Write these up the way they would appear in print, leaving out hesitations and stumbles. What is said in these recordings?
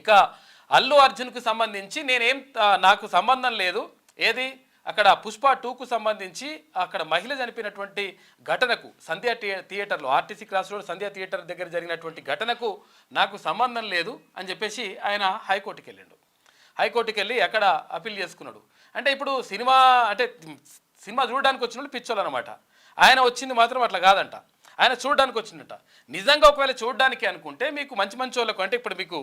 ఇక అల్లు అర్జున్కు సంబంధించి నేనేం నాకు సంబంధం లేదు, ఏది అక్కడ పుష్ప 2కు సంబంధించి అక్కడ మహిళ చనిపోయినటువంటి ఘటనకు సంధ్యా థియేటర్లో ఆర్టీసీ క్రాస్ రోడ్ సంధ్యా థియేటర్ దగ్గర జరిగినటువంటి ఘటనకు నాకు సంబంధం లేదు అని చెప్పేసి ఆయన హైకోర్టుకి వెళ్ళిండు. హైకోర్టుకి వెళ్ళి అక్కడ అప్పీల్ చేసుకున్నాడు. అంటే ఇప్పుడు సినిమా చూడడానికి వచ్చిన వాళ్ళు పిచ్చోళ్ళు అనమాట. ఆయన వచ్చింది మాత్రం అట్లా కాదంట, ఆయన చూడడానికి వచ్చిందట. నిజంగా ఒకవేళ చూడడానికి అనుకుంటే మీకు మంచి మంచి వాళ్ళకు అంటే ఇప్పుడు మీకు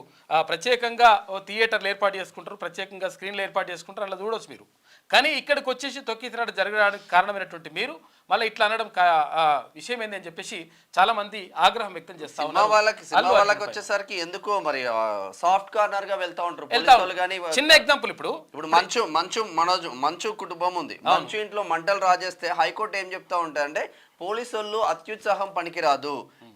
ప్రత్యేకంగా థియేటర్లు ఏర్పాటు చేసుకుంటారు, ప్రత్యేకంగా స్క్రీన్లు ఏర్పాటు చేసుకుంటారు, అలా చూడవచ్చు మీరు. కానీ ఇక్కడికి వచ్చేసి తొక్కిసలాట జరగడానికి కారణమైనటువంటి మీరు మళ్ళీ ఇట్లా అనడం విషయం ఏంది అని చెప్పేసి చాలా మంది ఆగ్రహం వ్యక్తం చేస్తా ఉన్నారు. వాళ్ళకి వచ్చేసరికి ఎందుకో మరి సాఫ్ట్ కార్నర్ గా వెళ్తా ఉంటారు. చిన్న ఎగ్జాంపుల్, ఇప్పుడు మంచు కుటుంబం ఉంది, మంచు ఇంట్లో మంటలు రాజేస్తే హైకోర్టు ఏం చెప్తా ఉంటారంటే పోలీసు వాళ్ళు అత్యుత్సాహం పనికిరాదు,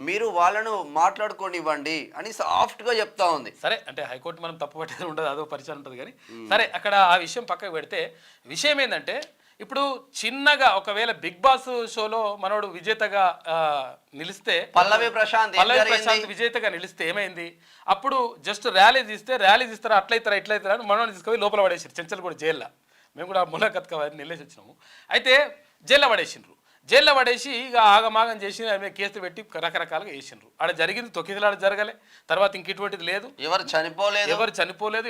మీరు వాళ్ళను మాట్లాడుకోనివ్వండి అని సాఫ్ట్ గా చెప్తా ఉంది. సరే, అంటే హైకోర్టు మనం తప్పు పట్టేది ఉండదు, అదో పరిచయం ఉంటుంది. కానీ సరే, అక్కడ ఆ విషయం పక్కకు పెడితే విషయం ఏంటంటే ఇప్పుడు చిన్నగా ఒకవేళ బిగ్ బాస్ షోలో మనోడు విజేతగా నిలిస్తే పల్లవి ప్రశాంత్ విజేతగా నిలిస్తే ఏమైంది, అప్పుడు జస్ట్ ర్యాలీ తీస్తారా అట్లయితారా ఇట్లయితారా అని మనోడు తీసుకొని లోపల పడేసారు. చెంచల్ కూడా జైల్లో, మేము కూడా ములాఖత్ వెళ్ళేసి వచ్చినాము. అయితే జైల్లో పడేసిండ్రు. జైల్లో పడేసి ఇక ఆగమాగం చేసి కేసులు పెట్టి రకరకాలుగా వేసిండ్రు. ఆడ జరిగింది తొక్కిసలాట జరగలే, తర్వాత ఇంకెటువంటిది లేదు, ఎవరు చనిపోలేదు,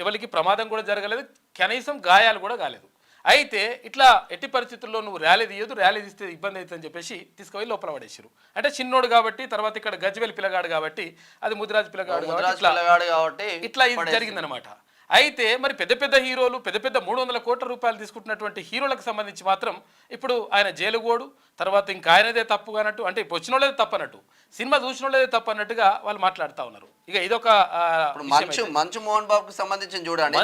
ఎవరికి ప్రమాదం కూడా జరగలేదు, కనీసం గాయాలు కూడా కాలేదు. అయితే ఇట్లా ఎట్టి పరిస్థితుల్లో నువ్వు ర్యాలీ తీస్తే ఇబ్బంది అవుతుందని చెప్పేసి తీసుకుపోయి లోపల పడేసారు. అంటే చిన్నోడు కాబట్టి, తర్వాత ఇక్కడ గజ్వేల్ పిల్లగాడు కాబట్టి, అది ముదిరాజ్ పిల్లగాడు కాబట్టి ఇట్లా ఇది జరిగిందనమాట. అయితే మరి పెద్ద పెద్ద హీరోలు పెద్ద 300 కోట్ల రూపాయలు తీసుకుంటున్నటువంటి హీరోలకు సంబంధించి మాత్రం ఇప్పుడు ఆయన జైలుగోడు, తర్వాత ఇంకా ఆయనదే తప్పు అన్నట్టు, అంటే వచ్చిన వాళ్ళదే తప్పు అన్నట్టు, సినిమా చూసిన వాళ్ళదే తప్పు అన్నట్టుగా వాళ్ళు మాట్లాడుతూ ఉన్నారు. ఇక ఇదొక మంచు మోహన్ బాబుకు సంబంధించి చూడండి,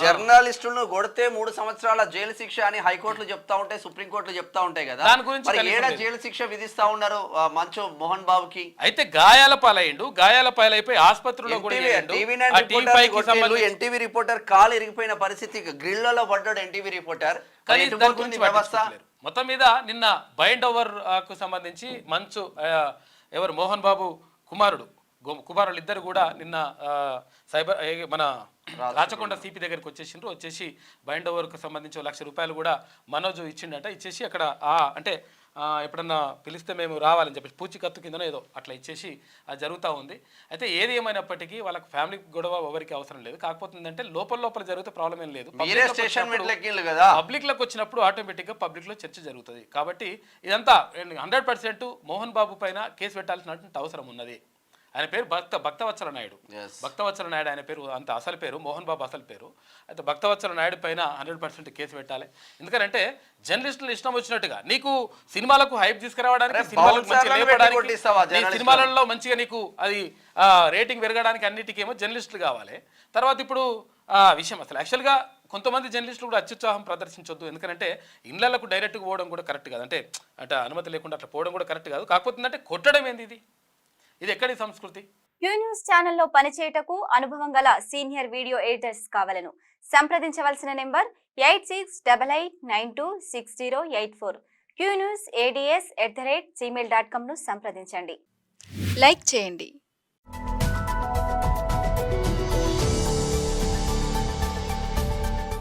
జర్నలిస్టులను కొడితే 3 సంవత్సరాల జైలు శిక్ష అని హైకోర్టులు చెప్తా ఉంటాయి, సుప్రీంకోర్టులు చెప్తా ఉంటాయి కదా, దాని గురించి ఏడా జైలు శిక్ష విధిస్తా ఉన్నారు మంచు మోహన్ బాబుకి. అయితే గాయాల పాలైపోయి ఆసుపత్రిలో ఎన్టీవీ రిపోర్టర్ కాలు ఇరిగిపోయిన పరిస్థితి, గ్రిల్లలో పడ్డాడు ఎన్టీవీ రిపోర్టర్. మొత్తం మీద నిన్న బైండ్ ఓవర్ కు సంబంధించి మంచు మోహన్ బాబు కుమారులు ఇద్దరు కూడా నిన్న సైబర్ మన రాచకొండ సిపి దగ్గరికి వచ్చేసి బైండ్ ఓవర్కు సంబంధించి 1 లక్ష రూపాయలు కూడా మనోజ్ ఇచ్చిండట. ఇచ్చేసి అక్కడ అంటే ఎప్పుడన్నా పిలిస్తే మేము రావాలని చెప్పేసి పూచికత్తు కిందనో ఏదో అట్లా ఇచ్చేసి అది జరుగుతూ ఉంది. అయితే ఏది ఏమైనప్పటికీ వాళ్ళకి ఫ్యామిలీ గొడవ ఎవరికి అవసరం లేదు. కాకపోతే ఏంటంటే లోపల జరిగితే ప్రాబ్లం ఏం లేదు. పబ్లిక్ లకు వచ్చినప్పుడు ఆటోమేటిక్గా పబ్లిక్ లో చర్చ జరుగుతుంది. కాబట్టి ఇదంతా 100% మోహన్ బాబు పైన కేసు పెట్టాల్సినటువంటి అవసరం ఉన్నది. ఆయన పేరు భక్తవత్సల నాయుడు. ఆయన పేరు అంత అసలు పేరు మోహన్ బాబు అసలు పేరు. అయితే భక్తవత్సల నాయుడు పైన 100% కేసు పెట్టాలి. ఎందుకంటే జర్నలిస్టులు ఇష్టం వచ్చినట్టుగా నీకు సినిమాలకు హైప్ తీసుకురావడానికి, సినిమాలలో మంచిగా నీకు అది రేటింగ్ పెరగడానికి అన్నిటికేమో జర్నలిస్టులు కావాలి. తర్వాత ఇప్పుడు విషయం అసలు యాక్చువల్గా కొంతమంది జర్నలిస్టులు కూడా అత్యుత్సాహం ప్రదర్శించొద్దు. ఎందుకంటే ఇళ్లకు డైరెక్ట్గా పోవడం కూడా కరెక్ట్ కాదు, అంటే అనుమతి లేకుండా అట్లా పోవడం కూడా కరెక్ట్ కాదు. కాకపోతే ఏంటంటే కొట్టడం ఏంది, ఇది ఎక్కడి సంస్కృతి? క్యూ న్యూస్ ఛానల్లో పనిచేయటకు అనుభవం గల సీనియర్ వీడియో ఎడిటర్స్ కావాలను సంప్రదించవలసిన నెంబర్ 8688926084. qnewsads@gmail.com ను సంప్రదించండి. లైక్ చేయండి.